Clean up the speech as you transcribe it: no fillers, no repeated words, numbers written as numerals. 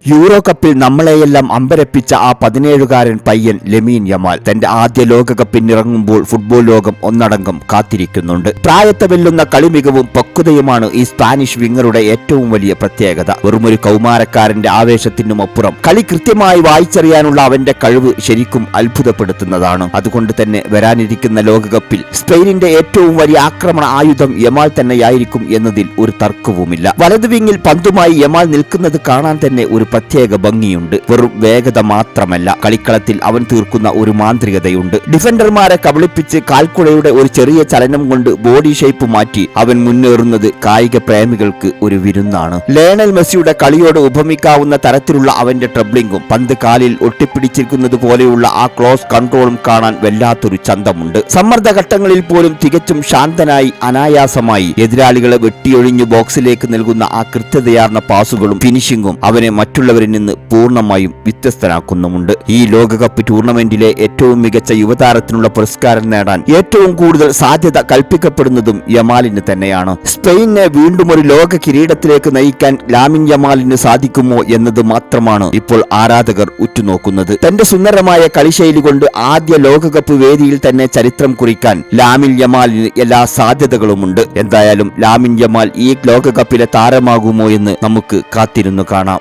Euro കപ്പിൽ നമ്മളെയെല്ലാം അമ്പരപ്പിച്ച ആ 17-കാരൻ പയ്യൻ ലമീൻ യമാൽ തന്റെ ആദ്യ ലോകകപ്പിനിറങ്ങുമ്പോൾ ഫുട്ബോൾ ലോകം ഒന്നടങ്കം കാത്തിരിക്കുന്നുണ്ട്. പ്രായത്തെ വെല്ലുന്ന കളിമികവും പക്വതയുമാണ് ഈ സ്പാനിഷ് വിങ്ങറുടെ ഏറ്റവും വലിയ പ്രത്യേകത. വെറുമൊരു കൗമാരക്കാരന്റെ ആവേശത്തിനുമപ്പുറം കളി കൃത്യമായി വായിച്ചറിയാനുള്ള അവന്റെ കഴിവ് ശരിക്കും അത്ഭുതപ്പെടുത്തുന്നതാണ്. അതുകൊണ്ട് തന്നെ വരാനിരിക്കുന്ന ലോകകപ്പിൽ സ്പെയിനിന്റെ ഏറ്റവും വലിയ ആക്രമണ ആയുധം യമാൽ തന്നെയായിരിക്കും എന്നതിൽ ഒരു തർക്കവുമില്ല. വലതു വിങ്ങിൽ പന്തുമായി യമാൽ നിൽക്കുന്നത് കാണാൻ തന്നെ ഒരു പ്രത്യേക ഭംഗിയുണ്ട്. വെറും വേഗത മാത്രമല്ല, കളിക്കളത്തിൽ അവൻ തീർക്കുന്ന ഒരു മാന്ത്രികതയുണ്ട്. ഡിഫൻഡർമാരെ കബളിപ്പിച്ച് കാൽക്കുഴയുടെ ഒരു ചെറിയ ചലനം കൊണ്ട് ബോഡി ഷേപ്പ് മാറ്റി അവൻ മുന്നേറുന്നത് കായിക പ്രേമികൾക്ക് ഒരു വിരുന്നാണ്. ലയണൽ മെസ്സിയുടെ കളിയോട് ഉപമിക്കാവുന്ന തരത്തിലുള്ള അവന്റെ ട്രിബ്ലിംഗും പന്ത് കാലിൽ ഒട്ടിപ്പിടിച്ചിരിക്കുന്നത് പോലെയുള്ള ആ ക്ലോസ് കൺട്രോളും കാണാൻ വല്ലാത്തൊരു ചന്തമുണ്ട്. സമ്മർദ്ദഘട്ടങ്ങളിൽ പോലും തികച്ചും ശാന്തനായി അനായാസമായി എതിരാളികളെ വെട്ടിയൊഴിഞ്ഞു ബോക്സിലേക്ക് നൽകുന്ന ആ കൃത്യതയാർന്ന പാസുകളും ഫിനിഷിംഗും അവനെ മറ്റുള്ളവരിൽ നിന്ന് പൂർണ്ണമായും വ്യത്യസ്തനാക്കുന്നുമുണ്ട്. ഈ ലോകകപ്പ് ടൂർണമെന്റിലെ ഏറ്റവും മികച്ച യുവതാരത്തിനുള്ള പുരസ്കാരം നേടാൻ ഏറ്റവും കൂടുതൽ സാധ്യത കൽപ്പിക്കപ്പെടുന്നതും യമാലിന് തന്നെയാണ്. സ്പെയിനെ വീണ്ടും ഒരു ലോക കിരീടത്തിലേക്ക് നയിക്കാൻ ലാമിൻ യമാലിന് സാധിക്കുമോ എന്നത് മാത്രമാണ് ഇപ്പോൾ ആരാധകർ ഉറ്റുനോക്കുന്നത്. തന്റെ സുന്ദരമായ കളിശൈലി കൊണ്ട് ആദ്യ ലോകകപ്പ് വേദിയിൽ തന്നെ ചരിത്രം കുറിക്കാൻ ലാമിൻ യമാലിന് എല്ലാ സാധ്യതകളുമുണ്ട്. എന്തായാലും ലാമിൻ യമാൽ ഈ ലോകകപ്പിലെ താരമാകുമോ എന്ന് നമുക്ക് കാത്തിരുന്നു കാണാം.